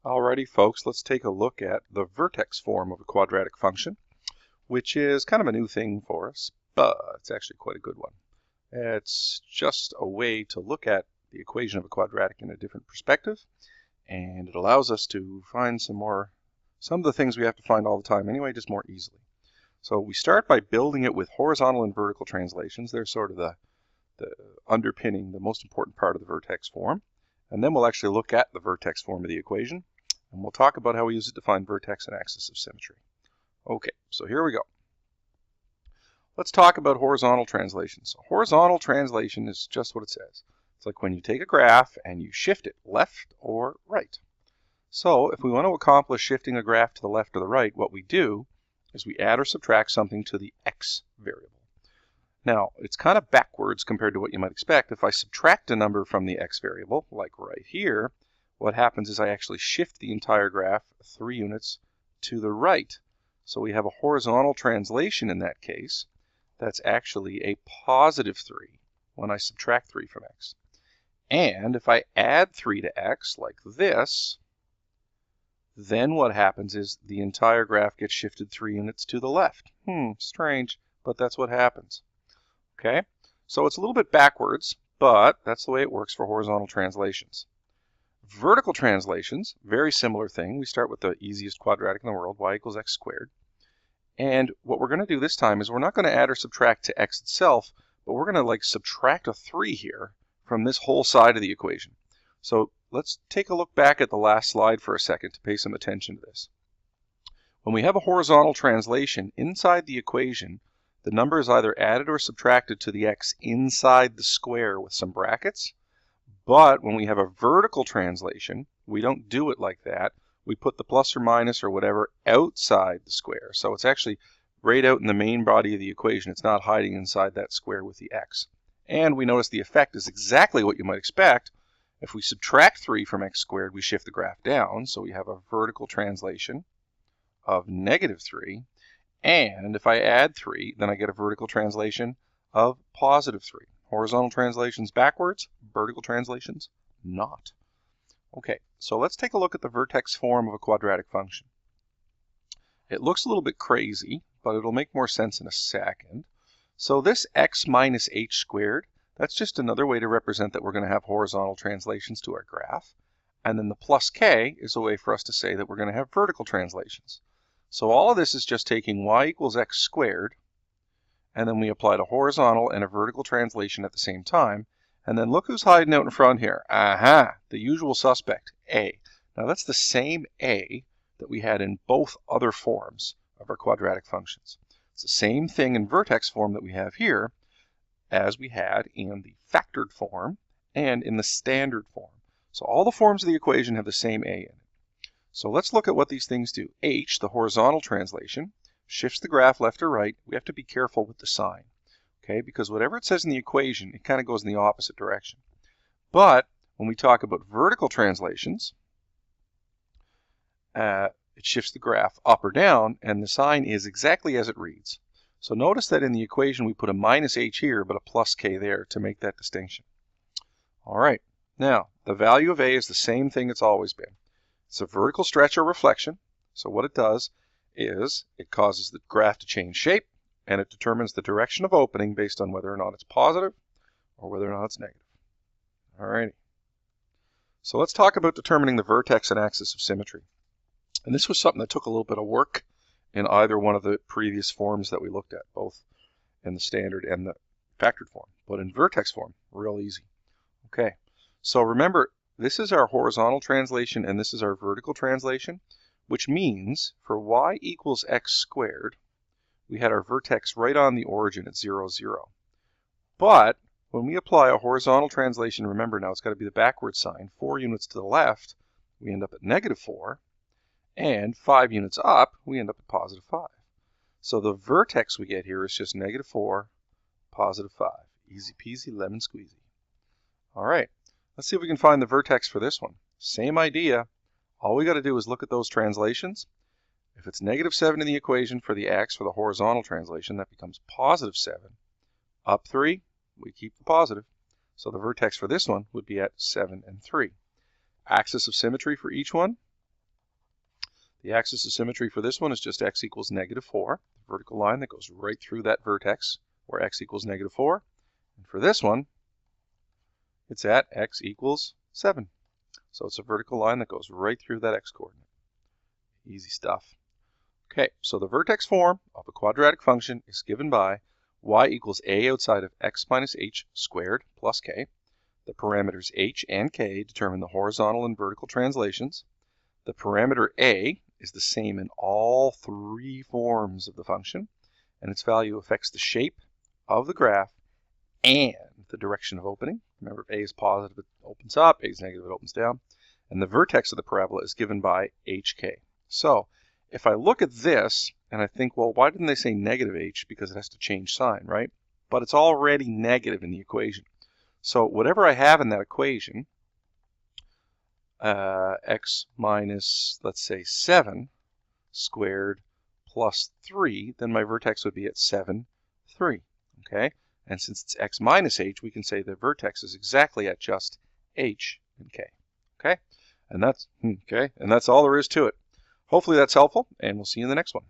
Alrighty, folks, let's take a look at the vertex form of a quadratic function, which is kind of a new thing for us, but it's actually quite a good one. It's just a way to look at the equation of a quadratic in a different perspective, and it allows us to find some of the things we have to find all the time anyway, just more easily. So we start by building it with horizontal and vertical translations. They're sort of the underpinning, the most important part of the vertex form. And then we'll actually look at the vertex form of the equation, and we'll talk about how we use it to find vertex and axis of symmetry. Okay, so here we go. Let's talk about horizontal translation. So horizontal translation is just what it says. It's like when you take a graph and you shift it left or right. So if we want to accomplish shifting a graph to the left or the right, what we do is we add or subtract something to the x variable. Now, it's kind of backwards compared to what you might expect. If I subtract a number from the x variable, like right here, what happens is I actually shift the entire graph 3 units to the right. So we have a horizontal translation in that case. That's actually a positive 3 when I subtract 3 from x. And if I add 3 to x, like this, then what happens is the entire graph gets shifted 3 units to the left. Strange, but that's what happens. Okay, so it's a little bit backwards, but that's the way it works for horizontal translations. Vertical translations, very similar thing. We start with the easiest quadratic in the world, y equals x squared. And what we're going to do this time is we're not going to add or subtract to x itself, but we're going to subtract a 3 here from this whole side of the equation. So let's take a look back at the last slide for a second to pay some attention to this. When we have a horizontal translation inside the equation, the number is either added or subtracted to the x inside the square with some brackets. But when we have a vertical translation, we don't do it like that. We put the plus or minus or whatever outside the square. So it's actually right out in the main body of the equation. It's not hiding inside that square with the x. And we notice the effect is exactly what you might expect. If we subtract 3 from x squared, we shift the graph down. So we have a vertical translation of negative 3. And if I add 3, then I get a vertical translation of positive 3. Horizontal translations backwards, vertical translations not. Okay, so let's take a look at the vertex form of a quadratic function. It looks a little bit crazy, but it'll make more sense in a second. So this x minus h squared, that's just another way to represent that we're going to have horizontal translations to our graph. And then the plus k is a way for us to say that we're going to have vertical translations. So all of this is just taking y equals x squared, and then we applied a horizontal and a vertical translation at the same time. And then look who's hiding out in front here. Aha, the usual suspect, a. Now that's the same a that we had in both other forms of our quadratic functions. It's the same thing in vertex form that we have here as we had in the factored form and in the standard form. So all the forms of the equation have the same a in it. So let's look at what these things do. H, the horizontal translation, shifts the graph left or right. We have to be careful with the sign, okay? Because whatever it says in the equation, it kind of goes in the opposite direction. But when we talk about vertical translations, it shifts the graph up or down, and the sign is exactly as it reads. So notice that in the equation, we put a minus h here, but a plus k there to make that distinction. All right, now the value of a is the same thing it's always been. It's a vertical stretch or reflection. So what it does is it causes the graph to change shape, and it determines the direction of opening based on whether or not it's positive or whether or not it's negative. All righty. So let's talk about determining the vertex and axis of symmetry. And this was something that took a little bit of work in either one of the previous forms that we looked at, both in the standard and the factored form. But in vertex form, real easy. Okay, so remember, this is our horizontal translation and this is our vertical translation, which means for y equals x squared, we had our vertex right on the origin at 0, 0. But when we apply a horizontal translation, remember now it's got to be the backward sign, 4 units to the left, we end up at negative 4, and 5 units up, we end up at positive 5. So the vertex we get here is just negative 4, positive 5. Easy peasy, lemon squeezy. All right. Let's see if we can find the vertex for this one. Same idea. All we got to do is look at those translations. If it's negative 7 in the equation for the x for the horizontal translation, that becomes positive 7. Up 3, we keep the positive. So the vertex for this one would be at 7 and 3. Axis of symmetry for each one, The axis of symmetry for this one is just x equals -4, the vertical line that goes right through that vertex where x equals -4. And for this one, it's at x equals 7. So it's a vertical line that goes right through that x coordinate. Easy stuff. Okay, so the vertex form of a quadratic function is given by y equals a outside of x minus h squared plus k. The parameters h and k determine the horizontal and vertical translations. The parameter a is the same in all three forms of the function, and its value affects the shape of the graph and the direction of opening. Remember, if a is positive, it opens up, a is negative, it opens down. And the vertex of the parabola is given by hk. So if I look at this and I think, well, why didn't they say negative h? Because it has to change sign, right? But it's already negative in the equation. So whatever I have in that equation, x minus, let's say, 7 squared plus 3, then my vertex would be at 7, 3. Okay? And since it's x minus h, we can say the vertex is exactly at just h and k. Okay? And that's all there is to it. Hopefully that's helpful, and we'll see you in the next one.